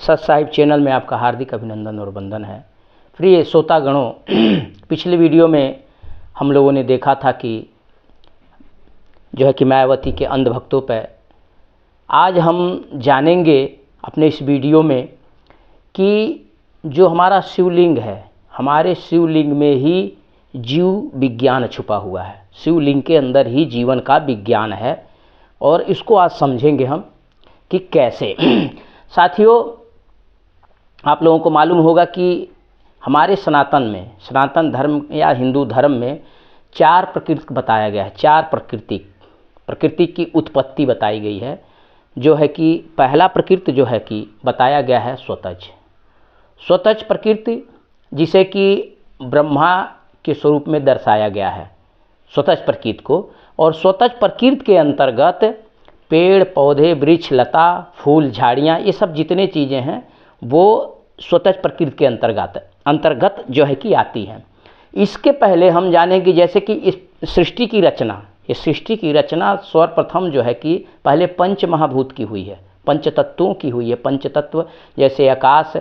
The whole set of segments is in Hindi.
सच साहिब चैनल में आपका हार्दिक अभिनंदन और वंदन है। प्रिय श्रोतागणों, पिछले वीडियो में हम लोगों ने देखा था कि जो है कि मायावती के अंधभक्तों पर। आज हम जानेंगे अपने इस वीडियो में कि जो हमारा शिवलिंग है, हमारे शिवलिंग में ही जीव विज्ञान छुपा हुआ है। शिवलिंग के अंदर ही जीवन का विज्ञान है और इसको आज समझेंगे हम कि कैसे। साथियों, आप लोगों को मालूम होगा कि हमारे सनातन धर्म या हिंदू धर्म में 4 प्रकृति बताया गया है। 4 प्रकृति की उत्पत्ति बताई गई है। जो है कि पहला प्रकृति जो है कि बताया गया है स्वतज प्रकृति, जिसे कि ब्रह्मा के स्वरूप में दर्शाया गया है स्वतज प्रकृति को। और स्वतज प्रकृति के अंतर्गत पेड़ पौधे, वृक्ष, लता, फूल, झाड़ियाँ, ये सब जितने चीज़ें हैं वो स्वतज प्रकृति के अंतर्गत जो है कि आती हैं। इसके पहले हम जानें कि जैसे कि इस सृष्टि की रचना सर्वप्रथम जो है कि पहले पंच महाभूत की हुई है, पंचतत्वों की हुई है। पंचतत्व जैसे आकाश,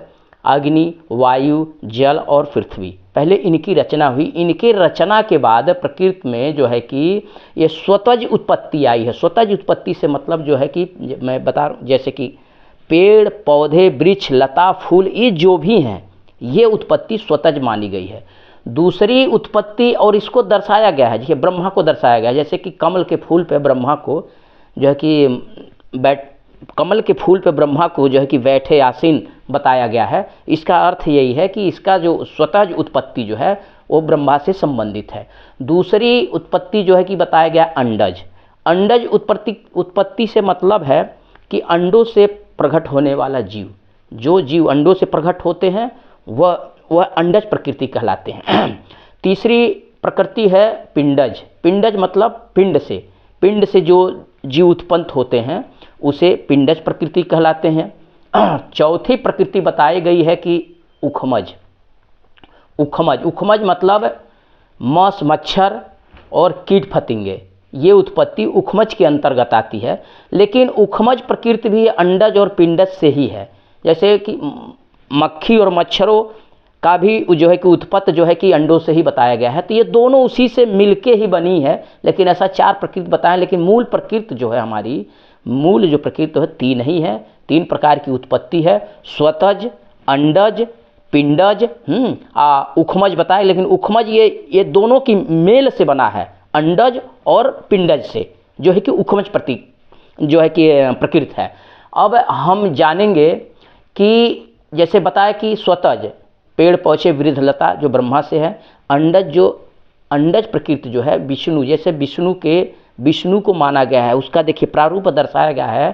अग्नि, वायु, जल और पृथ्वी, पहले इनकी रचना हुई। इनके रचना के बाद प्रकृति में जो है कि ये स्वतज उत्पत्ति आई है। स्वतज उत्पत्ति से मतलब जो है कि मैं बता रहा हूँ, जैसे कि पेड़ पौधे, वृक्ष, लता, फूल, ये जो भी हैं ये उत्पत्ति स्वतज मानी गई है। दूसरी उत्पत्ति, और इसको दर्शाया गया है, जैसे ब्रह्मा को दर्शाया गया है, जैसे कि कमल के फूल पे ब्रह्मा को जो है कि कमल के फूल पे ब्रह्मा को जो है कि बैठे आसीन बताया गया है। इसका अर्थ यही है कि इसका जो स्वतः उत्पत्ति जो है वो ब्रह्मा से संबंधित है। दूसरी उत्पत्ति जो है कि बताया गया अंडज उत्पत्ति से मतलब है कि अंडों से प्रकट होने वाला जीव, जो जीव अंडों से प्रकट होते हैं वह अंडज प्रकृति कहलाते हैं। तीसरी प्रकृति है पिंडज मतलब पिंड से जो जीव उत्पन्न होते हैं उसे पिंडज प्रकृति कहलाते हैं। चौथी प्रकृति बताई गई है कि उखमज मतलब मस, मच्छर और कीट फतिंगे, ये उत्पत्ति उखमज के अंतर्गत आती है। लेकिन उखमज प्रकृति भी अंडज और पिंडज से ही है। जैसे कि मक्खी और मच्छरों का भी जो है कि उत्पत्ति जो है कि अंडों से ही बताया गया है। तो ये दोनों उसी से मिलके ही बनी है। लेकिन ऐसा 4 प्रकृति बताएं, लेकिन मूल प्रकृति जो है हमारी मूल जो प्रकृति है 3 ही है। 3 प्रकार की उत्पत्ति है, स्वतज, अंडज, पिंडज, उखमज बताए। लेकिन उखमज ये दोनों की मेल से बना है, अंडज और पिंडज से, जो है कि उखमज प्रतीक जो है कि प्रकृति है। अब हम जानेंगे कि जैसे बताया कि स्वतज पेड़ पौधे, वृक्ष, लता जो ब्रह्मा से है। अंडज प्रकृति जो है विष्णु, जैसे विष्णु को माना गया है। उसका देखिए प्रारूप दर्शाया गया है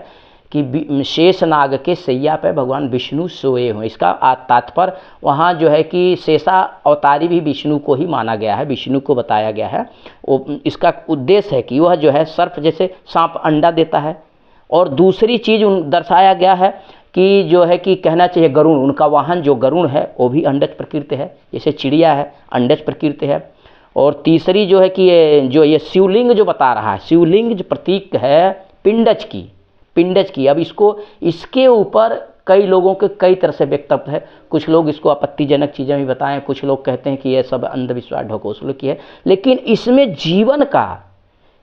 कि शेष नाग के सैया पे भगवान विष्णु सोए हुए। इसका तात्पर्य वहाँ जो है कि शेषा अवतारी भी विष्णु को ही माना गया है, विष्णु को बताया गया है। इसका उद्देश्य है कि वह जो है सर्प, जैसे सांप अंडा देता है। और दूसरी चीज़ दर्शाया गया है कि जो है कि कहना चाहिए गरुण, उनका वाहन जो गरुण है वो भी अंडज प्रकृति है, जैसे चिड़िया है अंडज प्रकृति है। और तीसरी जो है कि ये शिवलिंग जो बता रहा है, शिवलिंग जो प्रतीक है पिंडज की। अब इसके ऊपर कई लोगों के कई तरह से वक्तव्य है। कुछ लोग इसको आपत्तिजनक चीज़ें भी बताएं, कुछ लोग कहते हैं कि ये सब अंधविश्वास ढकोसले की है। लेकिन इसमें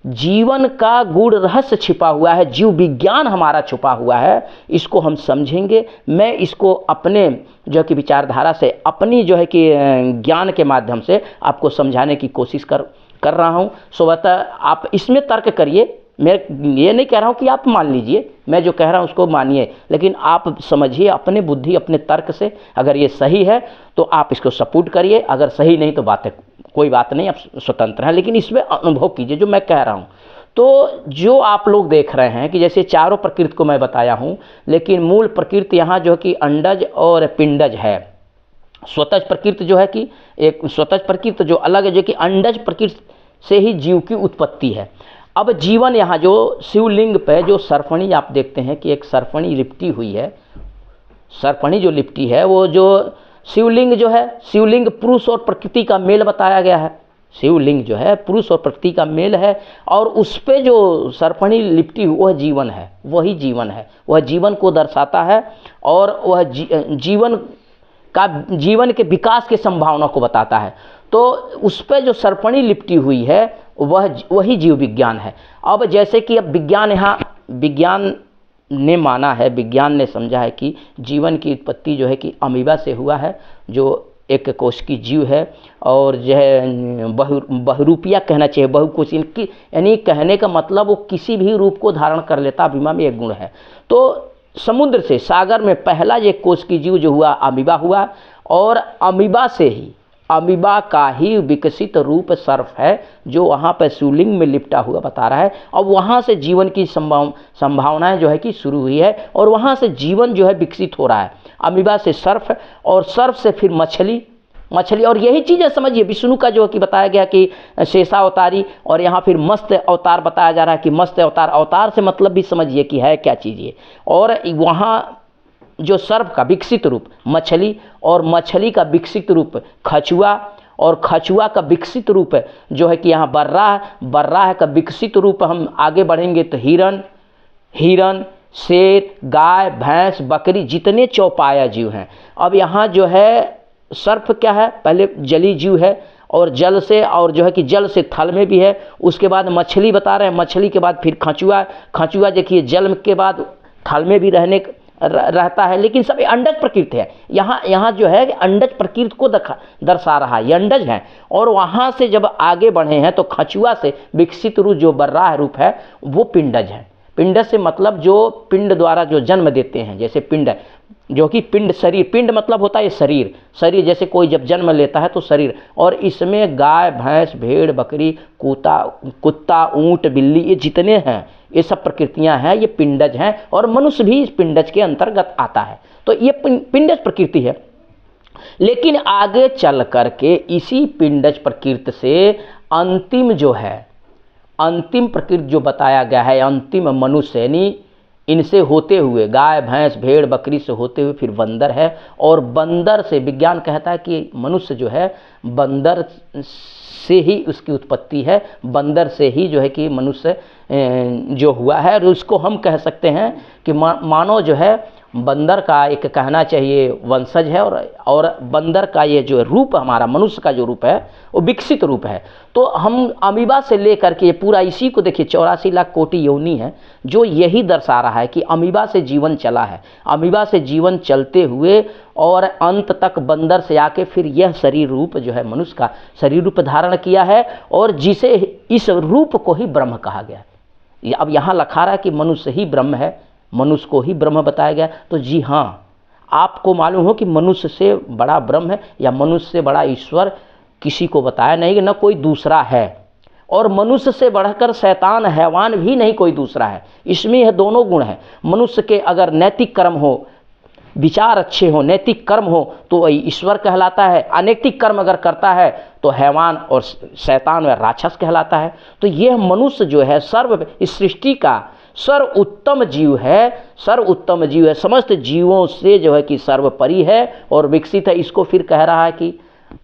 जीवन का गूढ़ रहस्य छिपा हुआ है, जीव विज्ञान हमारा छुपा हुआ है। इसको हम समझेंगे। मैं इसको अपने जो कि विचारधारा से, अपनी जो है कि ज्ञान के माध्यम से आपको समझाने की कोशिश कर रहा हूँ। स्वतः आप इसमें तर्क करिए। मैं ये नहीं कह रहा हूँ कि आप मान लीजिए, मैं जो कह रहा हूँ उसको मानिए, लेकिन आप समझिए अपने बुद्धि, अपने तर्क से। अगर ये सही है तो आप इसको सपोर्ट करिए, अगर सही नहीं तो कोई बात नहीं, आप स्वतंत्र हैं। लेकिन इसमें अनुभव कीजिए जो मैं कह रहा हूँ। तो जो आप लोग देख रहे हैं कि जैसे 4 प्रकृति को मैं बताया हूँ, लेकिन मूल प्रकृति यहाँ जो कि अंडज और पिंडज है। स्वतज प्रकृति जो है कि एक स्वतज प्रकृति जो अलग है, जो कि अंडज प्रकृति से ही जीव की उत्पत्ति है। अब जीवन यहाँ जो शिवलिंग पे जो सरफणी आप देखते हैं कि एक सरफणी लिपटी हुई है। सरफणी जो लिपटी है वो जो शिवलिंग जो है, शिवलिंग पुरुष और प्रकृति का मेल बताया गया है। शिवलिंग जो है पुरुष और प्रकृति का मेल है, और उस पे जो सर्पणी लिपटी हुई वह जीवन है, वही जीवन है, वह जीवन को दर्शाता है, और वह जीवन के विकास की संभावना को बताता है। तो उस पे जो सर्पणी लिपटी हुई है वही जीव विज्ञान है। अब जैसे कि अब विज्ञान ने माना है, विज्ञान ने समझा है कि जीवन की उत्पत्ति जो है कि अमीबा से हुआ है, जो एक कोशिकीय जीव है, और जो है बहुरूपिया कहना चाहिए, बहुकोशिकीय की, यानी कहने का मतलब वो किसी भी रूप को धारण कर लेता, अमीबा में एक गुण है। तो समुद्र से, सागर में पहला ये कोशिकीय जीव जो हुआ अमीबा हुआ, और अमीबा का ही विकसित रूप सर्प है, जो वहाँ पर शिवलिंग में लिपटा हुआ बता रहा है। अब वहाँ से जीवन की संभावनाएं जो है कि शुरू हुई है, और वहाँ से जीवन जो है विकसित हो रहा है। अमीबा से सर्प, और सर्प से फिर मछली, और यही चीज़ें समझिए विष्णु का जो कि बताया गया कि शेषावतारी, और यहाँ फिर मत्स्य अवतार बताया जा रहा है कि मत्स्य अवतार से मतलब भी समझिए कि है क्या चीज़ ये। और वहाँ जो सर्प का विकसित रूप मछली, और मछली का विकसित रूप खचुआ, और खचुआ का विकसित रूप जो है कि यहाँ बर्राह का विकसित रूप हम आगे बढ़ेंगे तो हिरन, शेर, गाय, भैंस, बकरी, जितने चौपाया जीव हैं। अब यहाँ जो है सर्प क्या है, पहले जली जीव है, और जल से, और जो है कि जल से थल में भी है। उसके बाद मछली बता रहे हैं, मछली के बाद फिर खचुआ देखिए जल के बाद थल में भी रहता है, लेकिन सब अंडज प्रकृति है। यहाँ जो है अंडज प्रकृति को दर्शा रहा है, ये अंडज है। और वहाँ से जब आगे बढ़े हैं तो खचुआ से विकसित रूप जो बर्राह रूप है वो पिंडज है। पिंड से मतलब जो पिंड द्वारा जो जन्म देते हैं, जैसे पिंड जो कि शरीर, पिंड मतलब होता है शरीर, जैसे कोई जब जन्म लेता है तो शरीर, और इसमें गाय, भैंस, भेड़, बकरी, कुत्ता, ऊंट, बिल्ली, ये जितने हैं ये सब प्रकृतियां हैं, ये पिंडज हैं, और मनुष्य भी इस पिंडज के अंतर्गत आता है। तो ये पिंडज प्रकृति है। लेकिन आगे चल करके इसी पिंडज प्रकृति से अंतिम प्रकृति जो बताया गया है, अंतिम मनुष्य, यानी इनसे होते हुए गाय, भैंस, भेड़, बकरी से होते हुए फिर बंदर है, और बंदर से विज्ञान कहता है कि मनुष्य जो है बंदर से ही उसकी उत्पत्ति है, बंदर से ही जो है कि मनुष्य जो हुआ है। और उसको हम कह सकते हैं कि मानव जो है बंदर का एक कहना चाहिए वंशज है, और बंदर का ये जो रूप हमारा मनुष्य का जो रूप है वो विकसित रूप है। तो हम अमीबा से लेकर के पूरा इसी को देखिए 84 लाख कोटि योनि है, जो यही दर्शा रहा है कि अमीबा से जीवन चला है, अमीबा से जीवन चलते हुए और अंत तक बंदर से आके फिर यह शरीर रूप जो है मनुष्य का शरीर रूप धारण किया है, और जिसे इस रूप को ही ब्रह्म कहा गया। अब यहाँ लिखा रहा है कि मनुष्य ही ब्रह्म है, मनुष्य को ही ब्रह्म बताया गया। तो जी हाँ, आपको मालूम हो कि मनुष्य से बड़ा ब्रह्म है या मनुष्य से बड़ा ईश्वर किसी को बताया नहीं कि न कोई दूसरा है, और मनुष्य से बढ़कर शैतान हैवान भी नहीं कोई दूसरा है। इसमें यह दोनों गुण हैं। मनुष्य के अगर नैतिक कर्म हो, विचार अच्छे हो, नैतिक कर्म हो तो वही ईश्वर कहलाता है, अनैतिक कर्म अगर करता है तो हैवान और शैतान व राक्षस कहलाता है। तो यह मनुष्य जो है इस सृष्टि का सर्वोत्तम जीव है, समस्त जीवों से जो है कि सर्वोपरि है और विकसित है। इसको फिर कह रहा है कि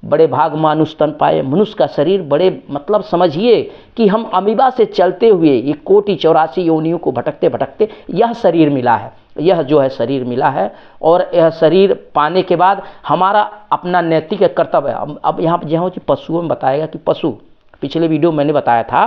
बड़े भाग मानुष तन पाए, मनुष्य का शरीर बड़े मतलब समझिए कि हम अमीबा से चलते हुए ये कोटि 84 योनियों को भटकते भटकते यह शरीर मिला है, यह जो है शरीर मिला है। और यह शरीर पाने के बाद हमारा अपना नैतिक कर्तव्य है। अब यहाँ कि पशुओं में बताएगा कि पशु, पिछले वीडियो मैंने बताया था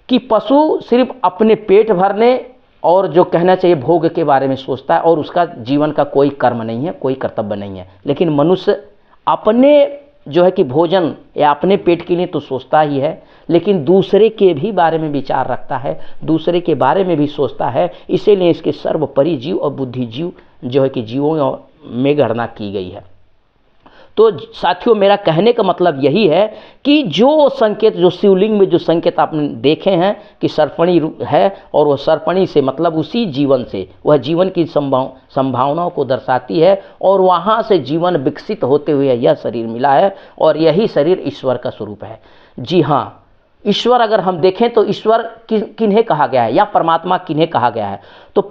कि पशु सिर्फ अपने पेट भरने और जो कहना चाहिए भोग के बारे में सोचता है, और उसका जीवन का कोई कर्म नहीं है, कोई कर्तव्य नहीं है। लेकिन मनुष्य अपने जो है कि भोजन या अपने पेट के लिए तो सोचता ही है, लेकिन दूसरे के भी बारे में विचार रखता है, दूसरे के बारे में भी सोचता है। इसीलिए इसके सर्वोपरि जीव और बुद्धि जीव जो है कि जीवों में गणना की गई है। तो साथियों, मेरा कहने का मतलब यही है कि जो संकेत, जो शिवलिंग में जो संकेत आपने देखे हैं कि सर्पणी है, और वह सर्पणी से मतलब उसी जीवन से वह जीवन की संभावनाओं को दर्शाती है, और वहाँ से जीवन विकसित होते हुए यह शरीर मिला है, और यही शरीर ईश्वर का स्वरूप है। जी हाँ, ईश्वर अगर हम देखें तो ईश्वर किन्हें कहा गया है या परमात्मा किन्हें कहा गया है, तो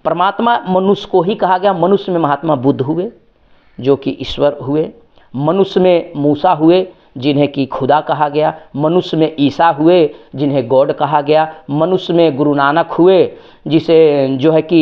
परमात्मा मनुष्य को ही कहा गया। मनुष्य में महात्मा बुद्ध हुए जो कि ईश्वर हुए, मनुष्य में मूसा हुए जिन्हें कि खुदा कहा गया, मनुष्य में ईसा हुए जिन्हें गॉड कहा गया, मनुष्य में गुरु नानक हुए जिसे जो है कि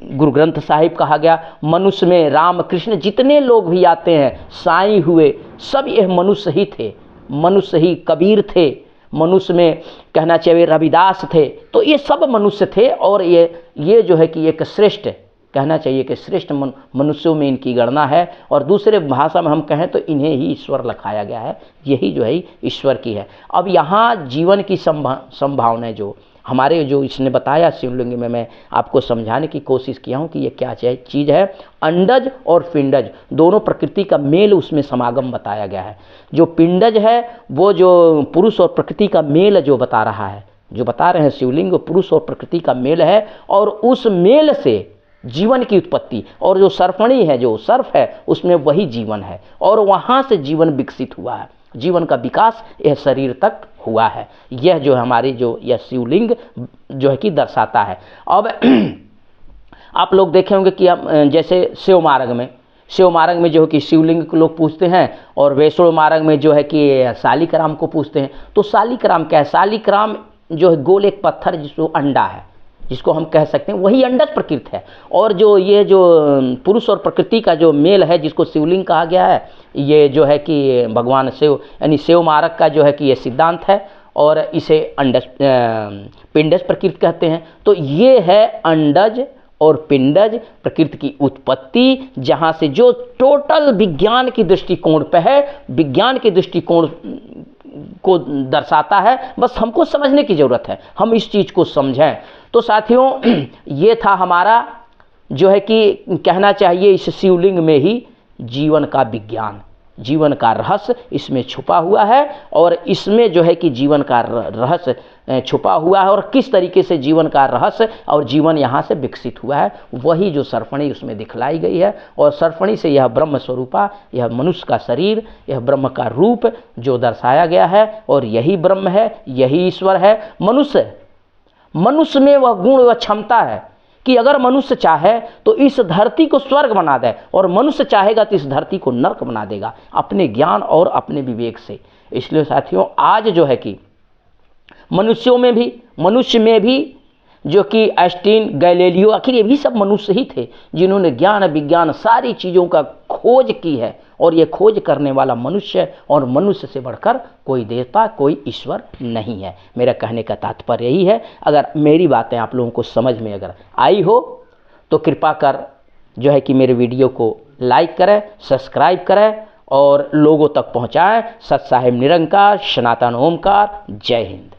गुरु ग्रंथ साहिब कहा गया, मनुष्य में राम कृष्ण, जितने लोग भी आते हैं, साईं हुए, सब यह मनुष्य ही थे, मनुष्य ही कबीर थे, मनुष्य में कहना चाहिए रविदास थे। तो ये सब मनुष्य थे और ये जो है कि एक श्रेष्ठ, कहना चाहिए कि श्रेष्ठ मनुष्यों में इनकी गणना है। और दूसरे भाषा में हम कहें तो इन्हें ही ईश्वर लिखाया गया है, यही जो है ईश्वर की है। अब यहाँ जीवन की संभावनाएं जो हमारे जो इसने बताया शिवलिंग में, मैं आपको समझाने की कोशिश किया हूँ कि ये क्या चीज़ है। अंडज और पिंडज दोनों प्रकृति का मेल उसमें समागम बताया गया है। जो पिंडज है वो जो पुरुष और प्रकृति का मेल जो बता रहा है, जो बता रहे हैं शिवलिंग, पुरुष और प्रकृति का मेल है, और उस मेल से जीवन की उत्पत्ति, और जो सर्पणी है, जो सर्प है, उसमें वही जीवन है, और वहाँ से जीवन विकसित हुआ है, जीवन का विकास यह शरीर तक हुआ है। यह जो हमारी जो यह शिवलिंग जो है कि दर्शाता है। अब आप लोग देखे होंगे कि हम जैसे शिव मार्ग में जो है कि शिवलिंग को लोग पूछते हैं, और वैष्णव मार्ग में जो है कि शालिग्राम को पूछते हैं। तो शालिग्राम क्या है? शालिग्राम जो है गोल एक पत्थर जिसको अंडा है, जिसको हम कह सकते हैं, वही अंडज प्रकृति है। और जो ये जो पुरुष और प्रकृति का जो मेल है, जिसको शिवलिंग कहा गया है, ये जो है कि भगवान शिव यानी शिव मार्ग का जो है कि ये सिद्धांत है, और इसे अंडज पिंडज प्रकृति कहते हैं। तो ये है अंडज और पिंडज प्रकृति की उत्पत्ति, जहाँ से जो टोटल विज्ञान की दृष्टिकोण पे है, विज्ञान के दृष्टिकोण को दर्शाता है। बस हमको समझने की ज़रूरत है, हम इस चीज़ को समझें। तो साथियों, ये था हमारा जो है कि कहना चाहिए इस शिवलिंग में ही जीवन का विज्ञान, जीवन का रहस्य इसमें छुपा हुआ है, और इसमें जो है कि जीवन का रहस्य छुपा हुआ है, और किस तरीके से जीवन का रहस्य और जीवन यहाँ से विकसित हुआ है, वही जो सर्पणी उसमें दिखलाई गई है। और सर्पणी से यह ब्रह्म स्वरूपा, यह मनुष्य का शरीर, यह ब्रह्म का रूप जो दर्शाया गया है, और यही ब्रह्म है, यही ईश्वर है। मनुष्य में वह गुण, वह क्षमता है कि अगर मनुष्य चाहे तो इस धरती को स्वर्ग बना दे, और मनुष्य चाहेगा तो इस धरती को नरक बना देगा, अपने ज्ञान और अपने विवेक से। इसलिए साथियों, आज जो है कि मनुष्य में भी जो कि आइंस्टीन, गैलीलियो, आखिर ये भी सब मनुष्य ही थे जिन्होंने ज्ञान विज्ञान सारी चीज़ों का खोज की है। और ये खोज करने वाला मनुष्य, और मनुष्य से बढ़कर कोई देवता, कोई ईश्वर नहीं है। मेरा कहने का तात्पर्य यही है। अगर मेरी बातें आप लोगों को समझ में अगर आई हो तो कृपा कर जो है कि मेरे वीडियो को लाइक करें, सब्सक्राइब करें, और लोगों तक पहुंचाएं। सत साहिब निरंकार, सनातन ओमकार। जय हिंद।